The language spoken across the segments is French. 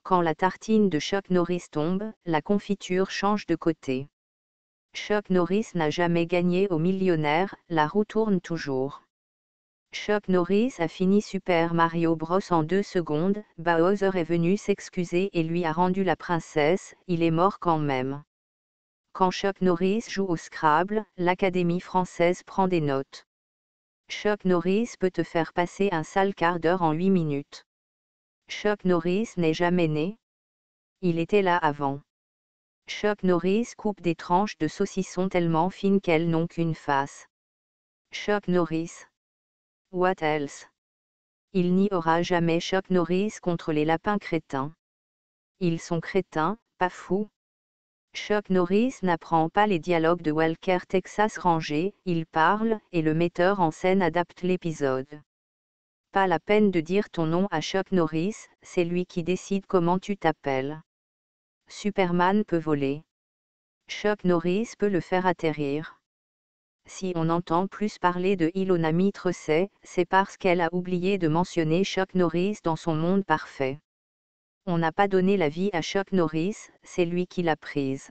Quand la tartine de Chuck Norris tombe, la confiture change de côté. Chuck Norris n'a jamais gagné au millionnaire, la roue tourne toujours. Chuck Norris a fini Super Mario Bros en 2 secondes, Bowser est venu s'excuser et lui a rendu la princesse, il est mort quand même. Quand Chuck Norris joue au Scrabble, l'Académie française prend des notes. Chuck Norris peut te faire passer un sale quart d'heure en 8 minutes. Chuck Norris n'est jamais né. Il était là avant. Chuck Norris coupe des tranches de saucisson tellement fines qu'elles n'ont qu'une face. Chuck Norris. What else? Il n'y aura jamais Chuck Norris contre les lapins crétins. Ils sont crétins, pas fous. Chuck Norris n'apprend pas les dialogues de Walker Texas Ranger, il parle, et le metteur en scène adapte l'épisode. Pas la peine de dire ton nom à Chuck Norris, c'est lui qui décide comment tu t'appelles. Superman peut voler. Chuck Norris peut le faire atterrir. Si on entend plus parler de Ilona Mitressé, c'est parce qu'elle a oublié de mentionner Chuck Norris dans son monde parfait. On n'a pas donné la vie à Chuck Norris, c'est lui qui l'a prise.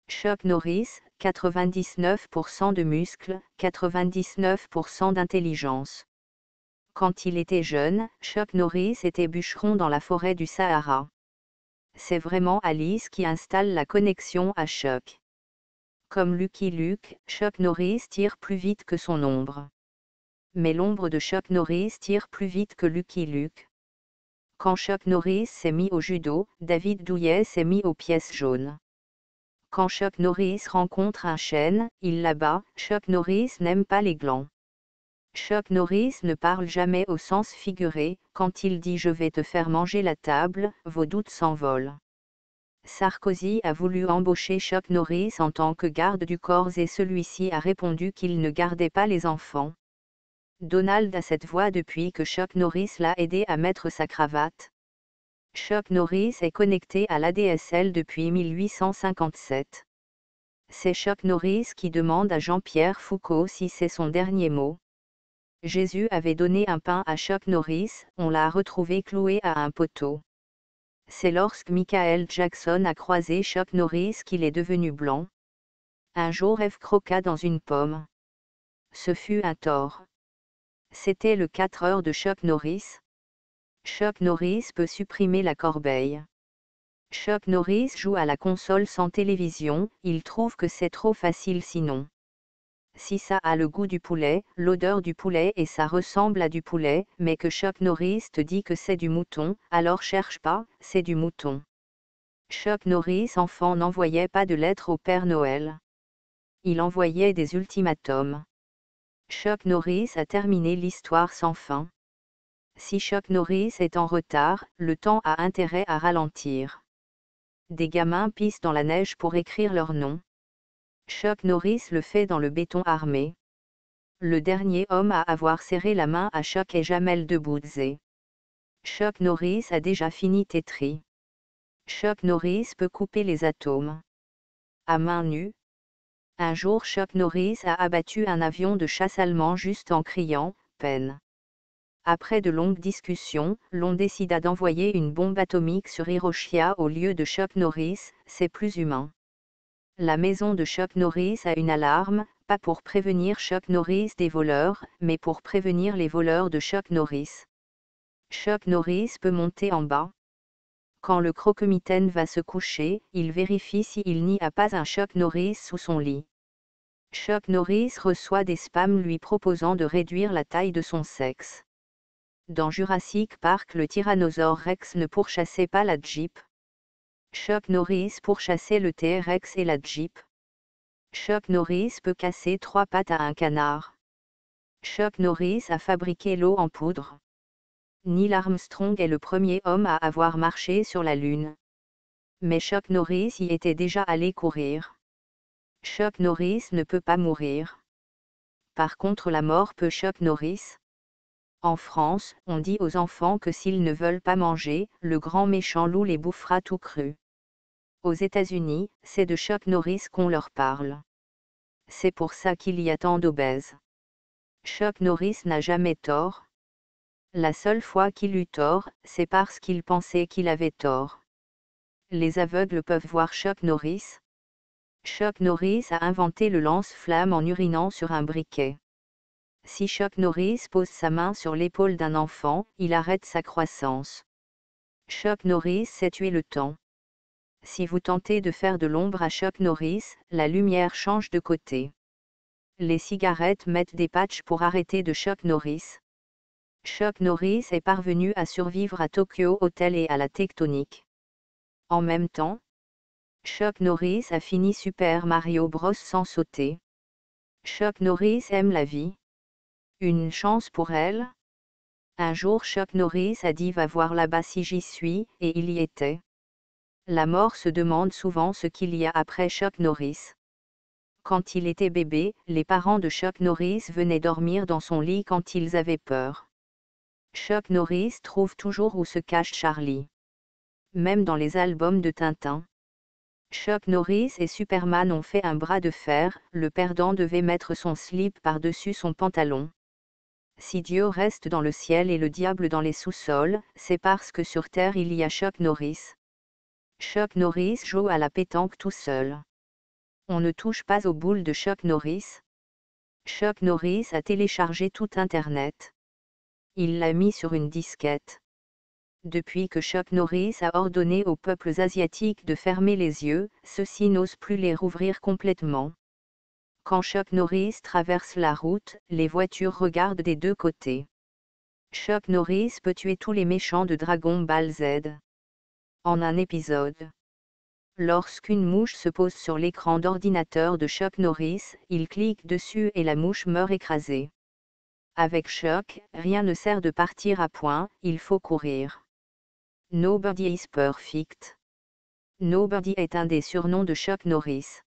Chuck Norris, 99% de muscles, 99% d'intelligence. Quand il était jeune, Chuck Norris était bûcheron dans la forêt du Sahara. C'est vraiment Alice qui installe la connexion à Chuck. Comme Lucky Luke, Chuck Norris tire plus vite que son ombre. Mais l'ombre de Chuck Norris tire plus vite que Lucky Luke. Quand Chuck Norris s'est mis au judo, David Douillet s'est mis aux pièces jaunes. Quand Chuck Norris rencontre un chêne, il l'abat. Chuck Norris n'aime pas les glands. Chuck Norris ne parle jamais au sens figuré, quand il dit « je vais te faire manger la table », vos doutes s'envolent. Sarkozy a voulu embaucher Chuck Norris en tant que garde du corps et celui-ci a répondu qu'il ne gardait pas les enfants. Donald a cette voix depuis que Chuck Norris l'a aidé à mettre sa cravate. Chuck Norris est connecté à l'ADSL depuis 1857. C'est Chuck Norris qui demande à Jean-Pierre Foucault si c'est son dernier mot. Jésus avait donné un pain à Chuck Norris, on l'a retrouvé cloué à un poteau. C'est lorsque Michael Jackson a croisé Chuck Norris qu'il est devenu blanc. Un jour Eve croqua dans une pomme. Ce fut un tort. C'était le 4 heures de Chuck Norris. Chuck Norris peut supprimer la corbeille. Chuck Norris joue à la console sans télévision, il trouve que c'est trop facile sinon. Si ça a le goût du poulet, l'odeur du poulet et ça ressemble à du poulet, mais que Chuck Norris te dit que c'est du mouton, alors cherche pas, c'est du mouton. Chuck Norris enfant n'envoyait pas de lettres au Père Noël. Il envoyait des ultimatums. Chuck Norris a terminé l'histoire sans fin. Si Chuck Norris est en retard, le temps a intérêt à ralentir. Des gamins pissent dans la neige pour écrire leur nom. Chuck Norris le fait dans le béton armé. Le dernier homme à avoir serré la main à Chuck est Jamel Debbouze. Chuck Norris a déjà fini Tetris. Chuck Norris peut couper les atomes. À main nue. Un jour Chuck Norris a abattu un avion de chasse allemand juste en criant « peine ». Après de longues discussions, l'on décida d'envoyer une bombe atomique sur Hiroshima au lieu de Chuck Norris, c'est plus humain. La maison de Chuck Norris a une alarme, pas pour prévenir Chuck Norris des voleurs, mais pour prévenir les voleurs de Chuck Norris. Chuck Norris peut monter en bas. Quand le croque-mitaine va se coucher, il vérifie s'il n'y a pas un Chuck Norris sous son lit. Chuck Norris reçoit des spams lui proposant de réduire la taille de son sexe. Dans Jurassic Park, le tyrannosaure Rex ne pourchassait pas la Jeep. Chuck Norris pourchassait le T-Rex et la Jeep. Chuck Norris peut casser 3 pattes à un canard. Chuck Norris a fabriqué l'eau en poudre. Neil Armstrong est le premier homme à avoir marché sur la Lune. Mais Chuck Norris y était déjà allé courir. Chuck Norris ne peut pas mourir. Par contre la mort peut Chuck Norris. En France, on dit aux enfants que s'ils ne veulent pas manger, le grand méchant loup les bouffera tout crus. Aux États-Unis, c'est de Chuck Norris qu'on leur parle. C'est pour ça qu'il y a tant d'obèses. Chuck Norris n'a jamais tort. La seule fois qu'il eut tort, c'est parce qu'il pensait qu'il avait tort. Les aveugles peuvent voir Chuck Norris. Chuck Norris a inventé le lance-flamme en urinant sur un briquet. Si Chuck Norris pose sa main sur l'épaule d'un enfant, il arrête sa croissance. Chuck Norris sait tuer le temps. Si vous tentez de faire de l'ombre à Chuck Norris, la lumière change de côté. Les cigarettes mettent des patchs pour arrêter de Chuck Norris. Chuck Norris est parvenu à survivre à Tokyo Hotel et à la tectonique. En même temps, Chuck Norris a fini Super Mario Bros sans sauter. Chuck Norris aime la vie. Une chance pour elle. Un jour Chuck Norris a dit va voir là-bas si j'y suis, et il y était. La mort se demande souvent ce qu'il y a après Chuck Norris. Quand il était bébé, les parents de Chuck Norris venaient dormir dans son lit quand ils avaient peur. Chuck Norris trouve toujours où se cache Charlie. Même dans les albums de Tintin. Chuck Norris et Superman ont fait un bras de fer, le perdant devait mettre son slip par-dessus son pantalon. Si Dieu reste dans le ciel et le diable dans les sous-sols, c'est parce que sur Terre il y a Chuck Norris. Chuck Norris joue à la pétanque tout seul. On ne touche pas aux boules de Chuck Norris. Chuck Norris a téléchargé tout Internet. Il l'a mis sur une disquette. Depuis que Chuck Norris a ordonné aux peuples asiatiques de fermer les yeux, ceux-ci n'osent plus les rouvrir complètement. Quand Chuck Norris traverse la route, les voitures regardent des deux côtés. Chuck Norris peut tuer tous les méchants de Dragon Ball Z. En un épisode. Lorsqu'une mouche se pose sur l'écran d'ordinateur de Chuck Norris, il clique dessus et la mouche meurt écrasée. Avec Chuck, rien ne sert de partir à point, il faut courir. Nobody is perfect. Nobody est un des surnoms de Chuck Norris.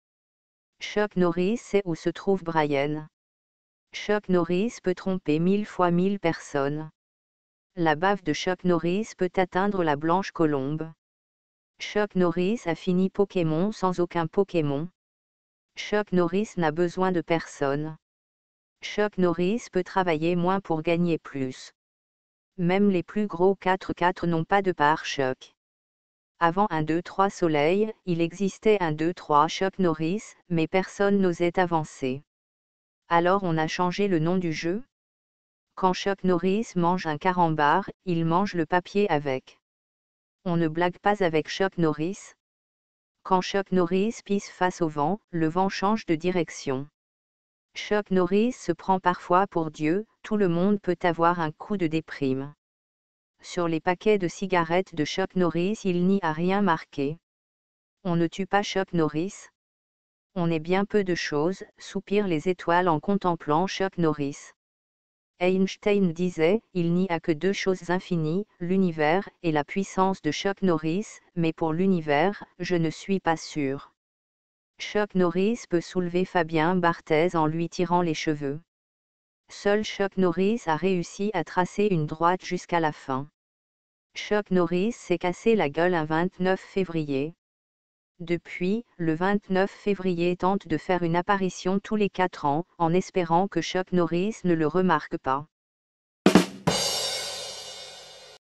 Chuck Norris sait où se trouve Brian. Chuck Norris peut tromper 1000 fois 1000 personnes. La baffe de Chuck Norris peut atteindre la blanche colombe. Chuck Norris a fini Pokémon sans aucun Pokémon. Chuck Norris n'a besoin de personne. Chuck Norris peut travailler moins pour gagner plus. Même les plus gros 4x4 n'ont pas de pare-choc. Avant 1-2-3 Soleil, il existait 1-2-3 Chuck Norris, mais personne n'osait avancer. Alors on a changé le nom du jeu. Quand Chuck Norris mange un carambar, il mange le papier avec. On ne blague pas avec Chuck Norris. Quand Chuck Norris pisse face au vent, le vent change de direction. Chuck Norris se prend parfois pour Dieu, tout le monde peut avoir un coup de déprime. Sur les paquets de cigarettes de Chuck Norris il n'y a rien marqué. On ne tue pas Chuck Norris. On est bien peu de choses, soupirent les étoiles en contemplant Chuck Norris. Einstein disait, il n'y a que deux choses infinies, l'univers et la puissance de Chuck Norris, mais pour l'univers, je ne suis pas sûr. Chuck Norris peut soulever Fabien Barthez en lui tirant les cheveux. Seul Chuck Norris a réussi à tracer une droite jusqu'à la fin. Chuck Norris s'est cassé la gueule un 29 février. Depuis, le 29 février tente de faire une apparition tous les 4 ans, en espérant que Chuck Norris ne le remarque pas.